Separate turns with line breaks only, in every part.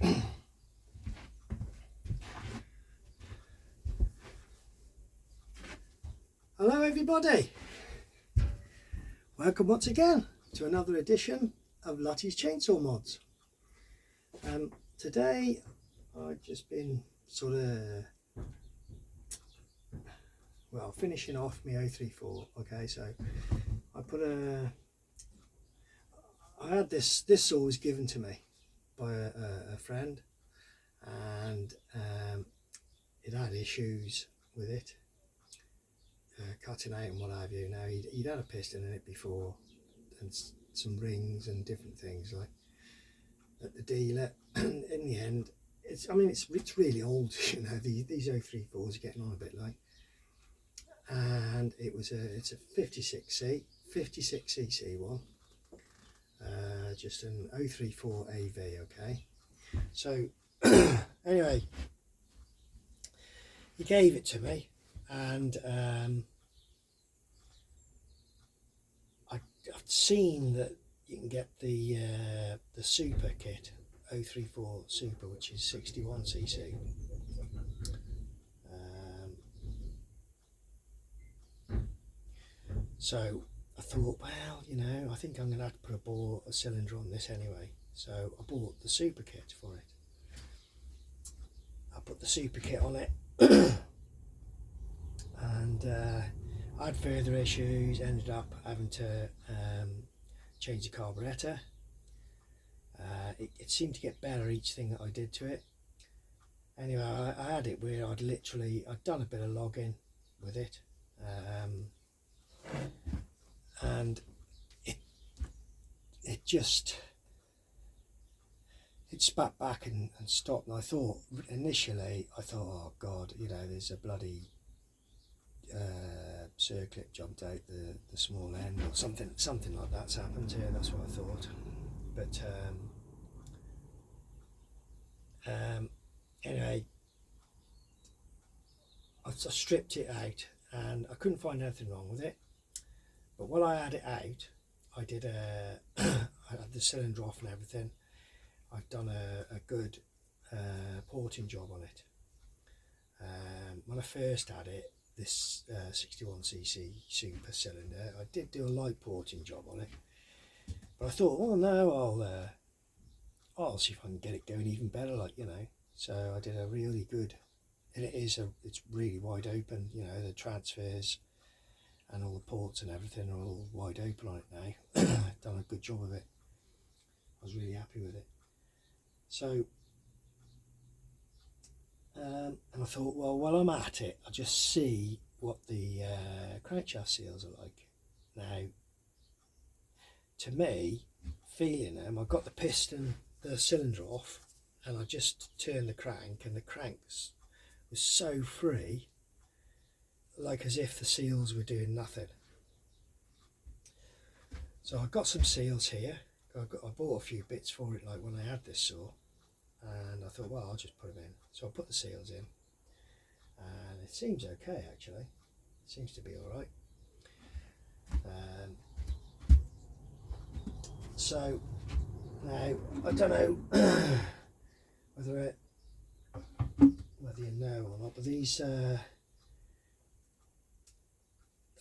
Hello everybody, welcome once again to another edition of Lutys Chainsaw Mods. Today I've just been sort of, well, finishing off my 034. Okay, so I had this saw was given to me by a friend, and it had issues with it. Cutting out and what have you. Now he'd had a piston in it before and some rings and different things like at the dealer. And in the end, it's really old, you know. These 034s are getting on a bit like, and it's a 56cc one, just an 034 AV. Okay, so anyway, he gave it to me, and I've seen that you can get the super kit, 034 Super, which is 61cc. So I thought, well, you know, I think I'm going to have to put a cylinder on this anyway. So I bought the super kit for it. I put the super kit on it, and I had further issues, ended up having to change the carburettor. It seemed to get better each thing that I did to it. Anyway, I had it where I'd done a bit of logging with it, and it spat back and stopped. And I thought, initially, oh God, you know, there's a bloody circlip jumped out the small end, or something like that's happened here. That's what I thought. But anyway, I stripped it out and I couldn't find anything wrong with it. But while I had it out, I did I had the cylinder off and everything. I've done a good porting job on it. When I first had it, this 61cc super cylinder, I did do a light porting job on it, but I thought, oh no, I'll see if I can get it going even better, like, you know. So I did a really good, and it's really wide open, you know, the transfers and all the ports and everything are all wide open on it now. Done a good job of it. I was really happy with it. So and I thought, well, while I'm at it, I'll just see what the crankshaft seals are like. Now, to me, feeling them, I got the cylinder off, and I just turned the crank, and the cranks was so free, like as if the seals were doing nothing. So I got some seals here. I bought a few bits for it, like when I had this saw. And I thought, well, I'll just put them in. So I put the seals in, and it seems okay, actually. It seems to be all right. So now I don't know whether you know or not, but these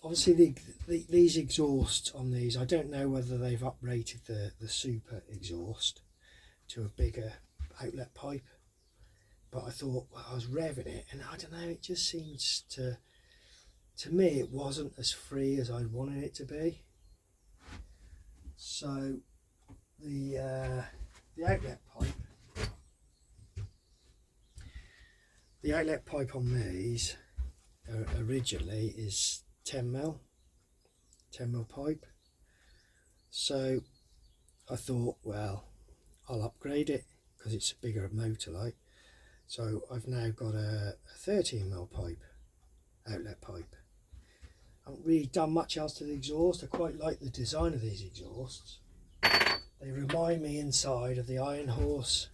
obviously these exhausts on these, I don't know whether they've uprated the super exhaust to a bigger outlet pipe, but I thought, well, I was revving it, and I don't know, it just seems to me it wasn't as free as I wanted it to be. So the outlet pipe on these originally is 10mm pipe. So I thought, well, I'll upgrade it because it's a bigger motor like. So I've now got a 13mm pipe, outlet pipe. I haven't really done much else to the exhaust. I quite like the design of these exhausts. They remind me inside of the Iron Horse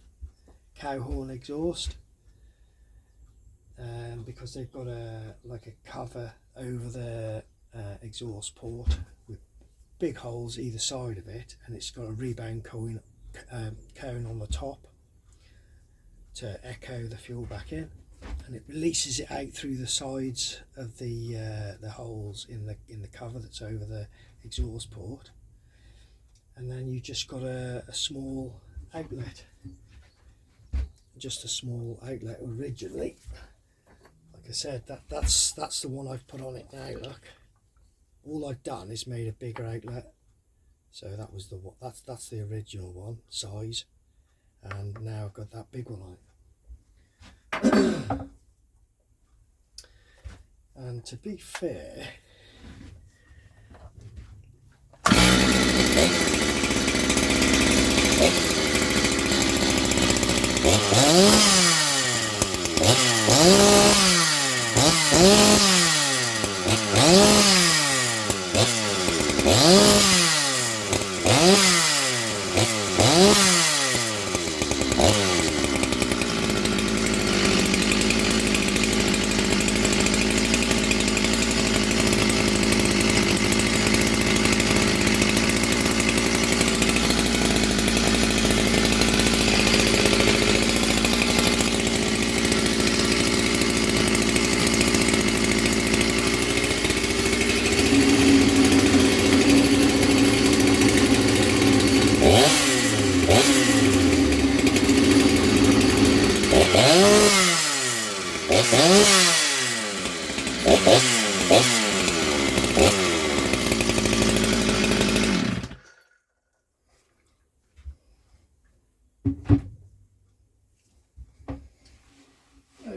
cow horn exhaust, because they've got a cover over the exhaust port with big holes either side of it, and it's got a rebound cone on the top. to echo the fuel back in, and it releases it out through the sides of the holes in the cover that's over the exhaust port. And then you just got a small outlet, just a small outlet originally. Like I said, that's the one I've put on it now. Look, all I've done is made a bigger outlet. So that was that's the original one size, and now I've got that big one on it. And to be fair,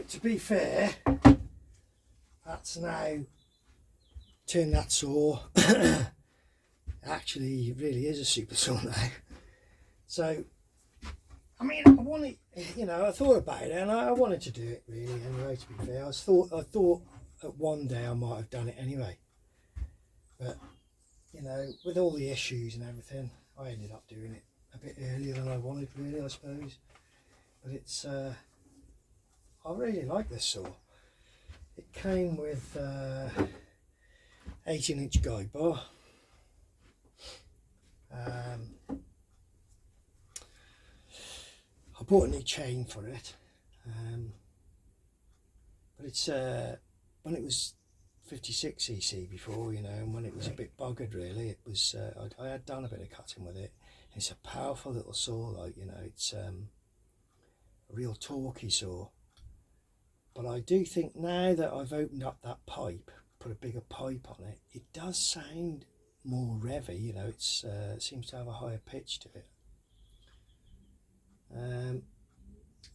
to be fair, that's now turned that saw. Actually, really is a super saw now. So, I mean, I wanted, you know, I thought about it, and I wanted to do it really anyway. To be fair, I thought that one day I might have done it anyway, but you know, with all the issues and everything, I ended up doing it a bit earlier than I wanted, really, I suppose. But it's I really like this saw. It came with 18-inch guide bar. I bought a new chain for it, but it's when it was 56cc before, you know, and when it was a bit buggered really, it was I had done a bit of cutting with it. It's a powerful little saw, like, you know, it's a real torquey saw. But I do think now that I've opened up that pipe, put a bigger pipe on it, it does sound more revvy, you know, it seems to have a higher pitch to it.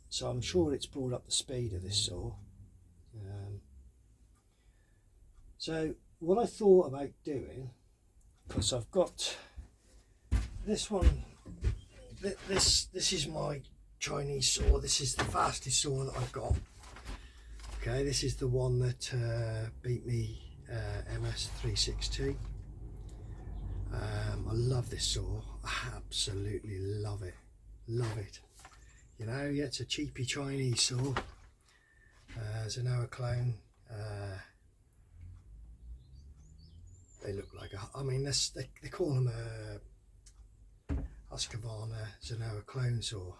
So I'm sure it's brought up the speed of this saw. So what I thought about doing, because I've got this one, this is my Chinese saw. This is the fastest saw that I've got. Okay, this is the one that beat me MS360. I love this saw. I absolutely love it. Love it. You know, yeah, it's a cheapy Chinese saw. Zenoa clone. They look like I mean, they call them a Husqvarna Zenoa clone saw.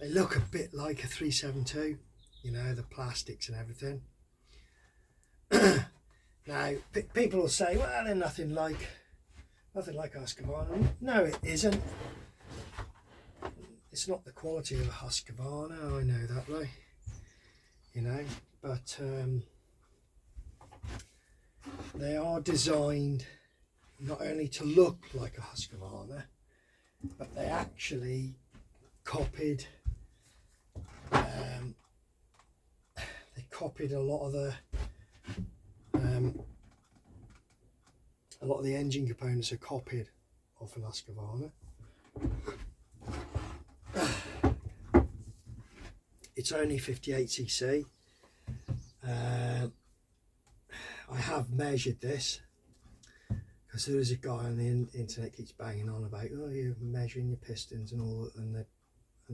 They look a bit like a 372, you know, the plastics and everything. Now, people will say, well, they're nothing like Husqvarna. No, it isn't. It's not the quality of a Husqvarna, I know that, right? You know, but they are designed not only to look like a Husqvarna, but they actually copied a lot of the engine components are copied off an Husqvarna. It's only 58cc. I have measured this because there is a guy on the internet keeps banging on about, oh, you're measuring your pistons and all, and the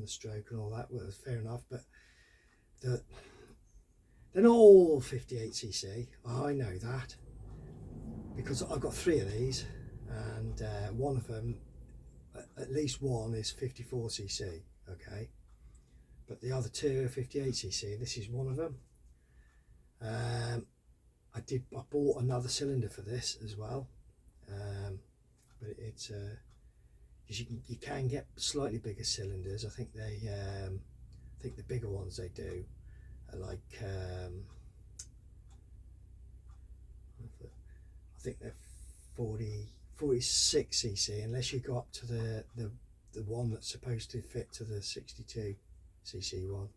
stroke and all that. Well, fair enough, but they're not all 58cc. I know that because I've got 3 of these, and one of them, at least one, is 54cc. Okay, but the other two are 58cc. This is one of them. I bought another cylinder for this as well, but it's you can get slightly bigger cylinders. I think the bigger ones they do are like I think they're 46cc, unless you go up to the one that's supposed to fit to the 62cc one,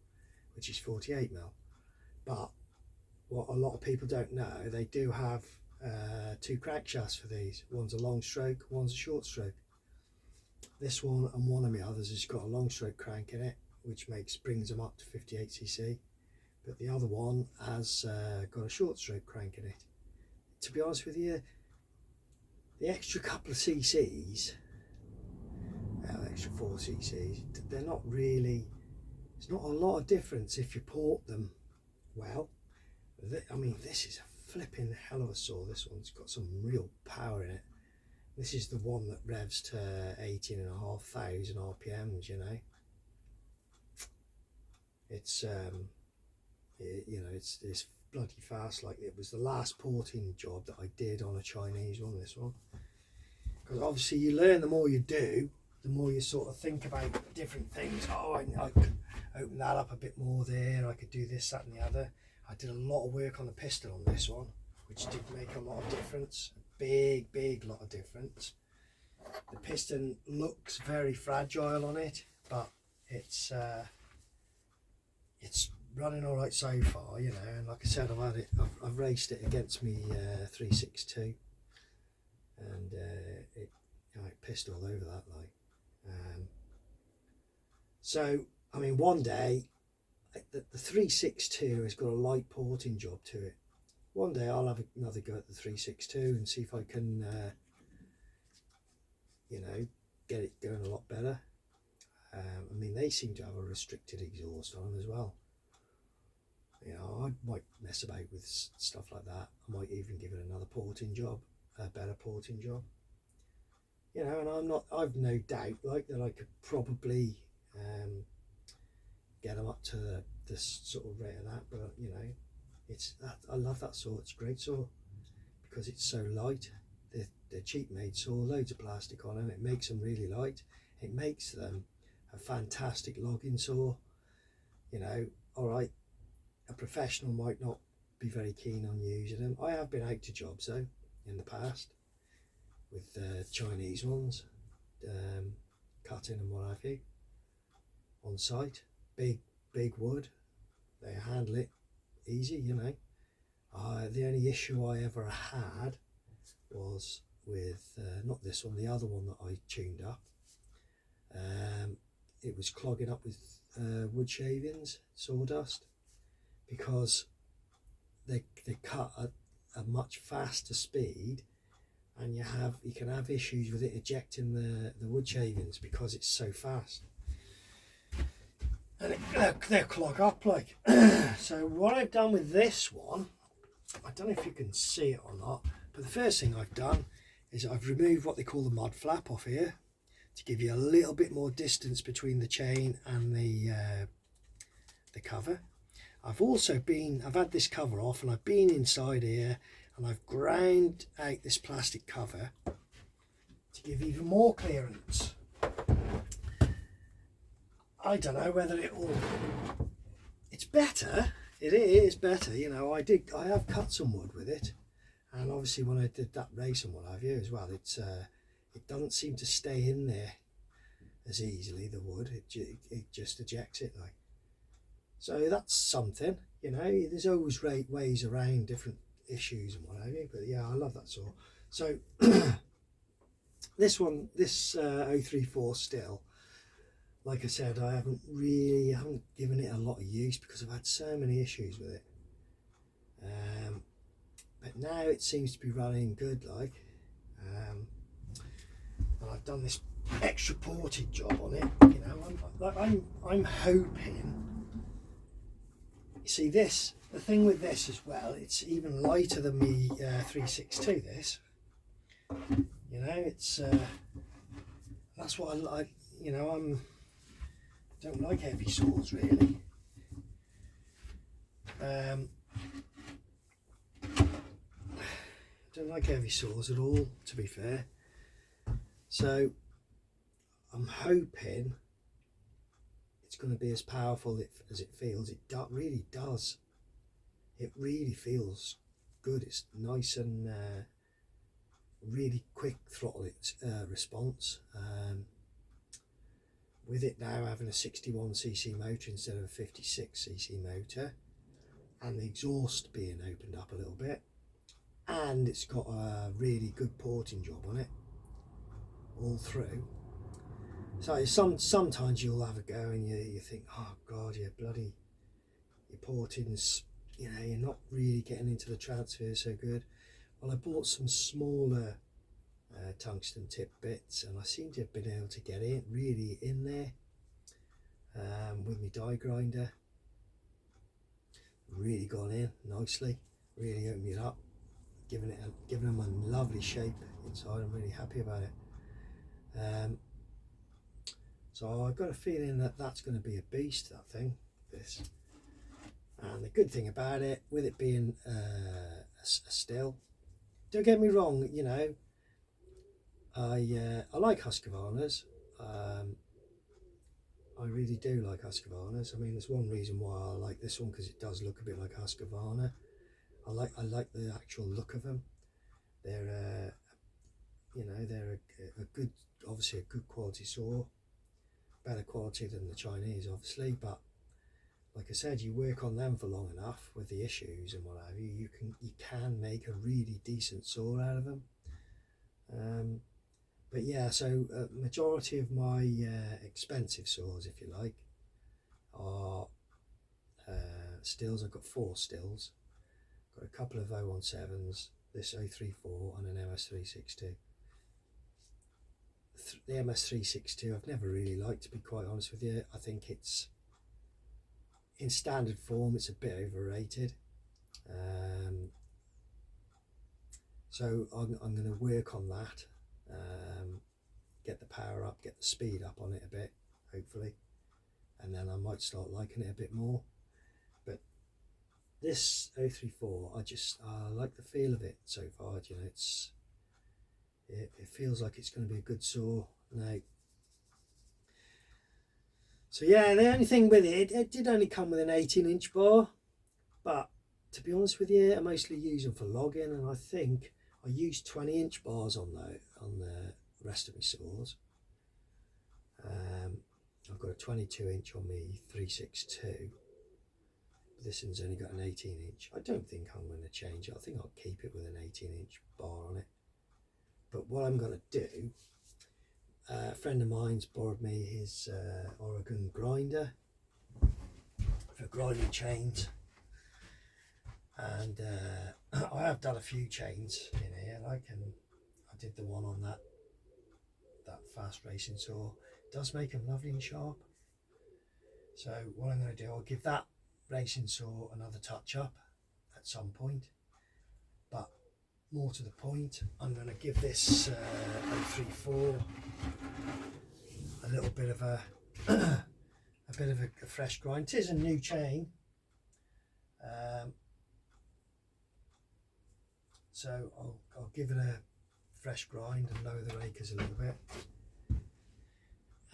which is 48 mil. But what a lot of people don't know, they do have two crankshafts for these. One's a long stroke, one's a short stroke. This one and one of the others has got a long stroke crank in it, which brings them up to 58cc, but the other one has got a short stroke crank in it. To be honest with you, the extra couple of cc's, extra 4ccs, they're not really, it's not a lot of difference if you port them well. I mean, this is a flipping hell of a saw. This one's got some real power in it. This is the one that revs to 18,500 RPMs, you know. It's you know, it's bloody fast. Like, it was the last porting job that I did on a Chinese one, this one, because obviously you learn, the more you do, the more you sort of think about different things. Oh, I could open that up a bit more there, I could do this, that and the other. I did a lot of work on the piston on this one, which did make a lot of difference, a big lot of difference. The piston looks very fragile on it, but it's running all right so far, you know. And like I said, I've raced it against me 362, and it, you know, it pissed all over that, like. So I mean, one day the 362 has got a light porting job to it. One day I'll have another go at the 362 and see if I can you know, get it going a lot better. I mean, they seem to have a restricted exhaust on them as well. You know, I might mess about with stuff like that. I might even give it another porting job, a better porting job. You know, and I've no doubt, like, that I could probably get them up to this sort of rate of that. But you know, it's that, I love that saw. It's a great saw because it's so light. They're cheap made saw, loads of plastic on them. It makes them really light. It makes them a fantastic logging saw. You know, all right, a professional might not be very keen on using them. I have been out to jobs though in the past with Chinese ones, cutting and what have you, on site. Big wood, they handle it easy, you know. The only issue I ever had was with not this one, the other one that I tuned up. It was clogging up with wood shavings, sawdust, because they cut at a much faster speed, and you can have issues with it ejecting the wood shavings because it's so fast, and they'll clog up, like. So what I've done with this one, I don't know if you can see it or not, but the first thing I've done is I've removed what they call the mud flap off here to give you a little bit more distance between the chain and the cover. I've had this cover off, and I've been inside here and I've ground out this plastic cover to give even more clearance. I don't know whether it's better. It is better, you know. I have cut some wood with it, and obviously when I did that race and what have you as well, it doesn't seem to stay in there as easily, the wood. It just ejects it, like. So that's something, you know. There's always ways around different issues and what have you, but yeah, I love that saw. So this 034 sthil, like I said, I haven't given it a lot of use because I've had so many issues with it. But now it seems to be running good, like. And I've done this extra ported job on it, you know. I'm hoping. You see, the thing with this as well, it's even lighter than me 362. This, you know, it's that's what I like. You know, I'm Don't like heavy saws really. Don't like heavy saws at all, to be fair. So I'm hoping it's going to be as powerful as it feels. It really does. It really feels good. It's nice and really quick throttle response. With it now having a 61cc motor instead of a 56cc motor, and the exhaust being opened up a little bit, and it's got a really good porting job on it all through. So sometimes you'll have a go and you think, oh god, your porting's, you know, you're not really getting into the transfer so good. Well, I bought some smaller tungsten tip bits, and I seem to have been able to get it really in there with my die grinder. Really gone in nicely, really opened it up, giving them a lovely shape inside. I'm really happy about it. So I've got a feeling that that's going to be a beast, that thing, this. And the good thing about it, with it being a sthil, don't get me wrong, you know, I like Husqvarnas. I really do like Husqvarnas. I mean, there's one reason why I like this one, because it does look a bit like Husqvarna. I like the actual look of them. They're you know, they're a good, obviously a good quality saw, better quality than the Chinese, obviously. But like I said, you work on them for long enough with the issues and what have you, you can make a really decent saw out of them. But yeah, so majority of my expensive saws, if you like, are sthils. I've got 4 sthils. Got a couple of 017s, this 034 and an MS362. The MS362 I've never really liked, to be quite honest with you. I think it's, in standard form, it's a bit overrated. So I'm going to work on that, get the power up, get the speed up on it a bit, hopefully, and then I might start liking it a bit more. But this 034, I like the feel of it so far. You know, it feels like it's going to be a good saw now. So yeah, the only thing with it did only come with an 18-inch bar, but to be honest with you, I mostly use them for logging, and I think I use 20-inch bars on the rest of my saws. I've got a 22-inch on my 362. This one's only got an 18-inch. I don't think I'm going to change it. I think I'll keep it with an 18-inch bar on it. But what I'm going to do, a friend of mine's borrowed me his Oregon grinder for grinding chains, and I have done a few chains in here. I did the one on that fast racing saw. It does make them lovely and sharp. So what I'm going to do, I'll give that racing saw another touch up at some point, but more to the point, I'm going to give this 034 a little bit of a a fresh grind. It is a new chain, so I'll give it a fresh grind and lower the rakers a little bit.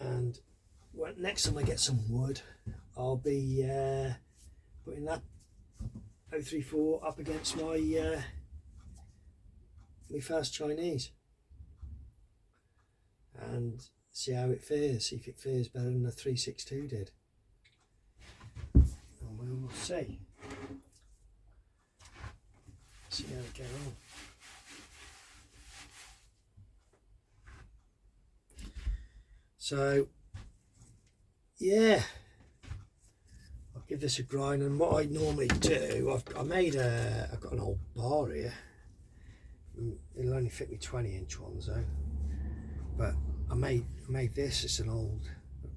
And next time I get some wood, I'll be putting that 034 up against my fast Chinease and see how it fares, see if it fares better than the 362 did, and we'll see how it goes on. So yeah, I'll give this a grind, and what I normally do, I've got an old bar here. It'll only fit me 20-inch ones though, but I made this. It's an old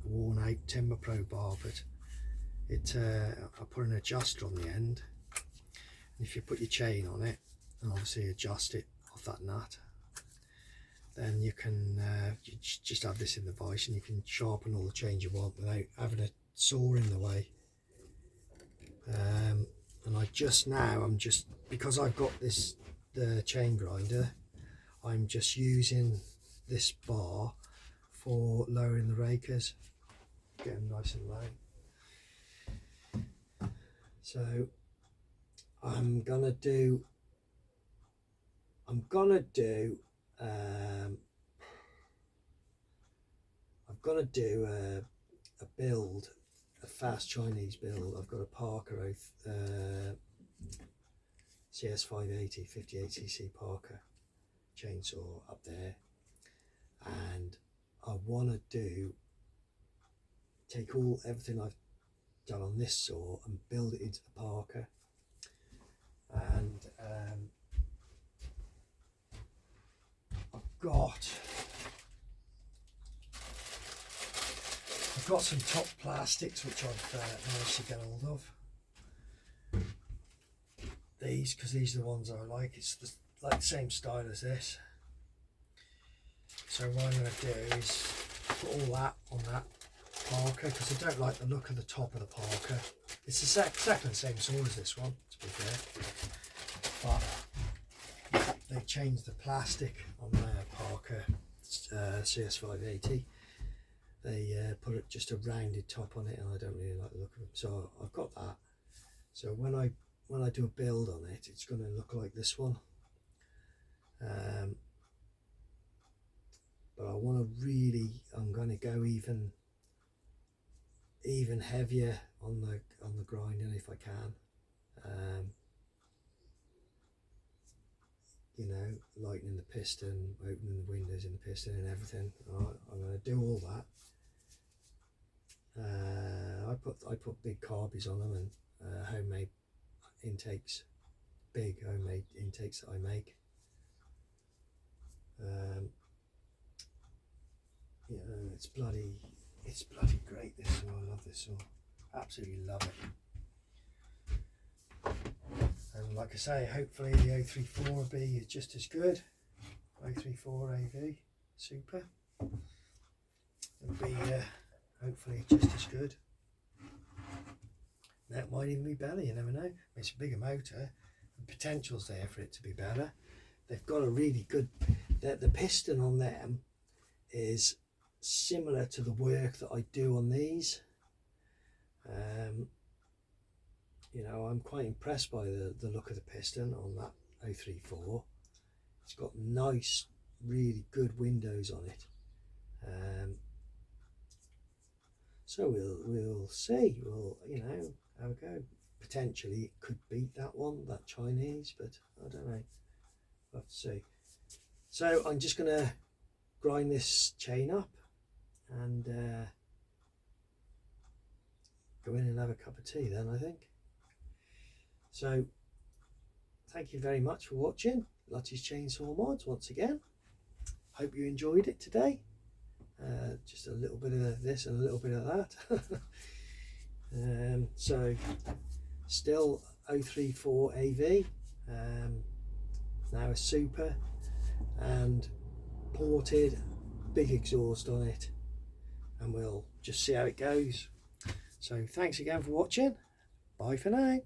worn out Timber Pro bar, but I put an adjuster on the end, and if you put your chain on it and obviously adjust it off that nut, then you can just have this in the vise and you can sharpen all the change you want without having a saw in the way. And I'm just because I've got the chain grinder, I'm just using this bar for lowering the rakers, get them nice and low. So I'm gonna do I've got to do a build, a fast Chinese build. I've got a Parker CS580 58cc Parker chainsaw up there, and I want to take everything I've done on this saw and build it into the Parker. And I've got some top plastics which I've managed to get hold of. Because these are the ones I like. It's like the same style as this. So what I'm going to do is put all that on that Parker, because I don't like the look of the top of the Parker. It's exactly the same saw as this one, to be fair, but they changed the plastic on their Parker CS580. They put just a rounded top on it, and I don't really like the look of it. So I've got that. So when I do a build on it, it's going to look like this one. But I want to I'm going to go even heavier on the grinding if I can. You know, lightening the piston, opening the windows in the piston and everything. I'm going to do all that. I put big carbies on them and homemade intakes, big homemade intakes that I make. You know, it's bloody great, this saw. I love this saw, absolutely love it. And like I say, hopefully the 034 will be just as good. 034 AV Super, it'll be hopefully just as good. That might even be better, you never know. It's a bigger motor, the potential's there for it to be better. They've got a really good, the piston on them is similar to the work that I do on these. You know, I'm quite impressed by the look of the piston on that 034. It's got nice, really good windows on it. So we'll see. We'll, you know, have a go. Potentially it could beat that one, that Chinese, but I don't know. We'll have to see. So I'm just going to grind this chain up and go in and have a cup of tea then, I think. So thank you very much for watching Lutys Chainsaw Mods once again. Hope you enjoyed it today. Just a little bit of this and a little bit of that. So still 034 AV, now a Super, and ported, big exhaust on it, and we'll just see how it goes. So thanks again for watching. Bye for now.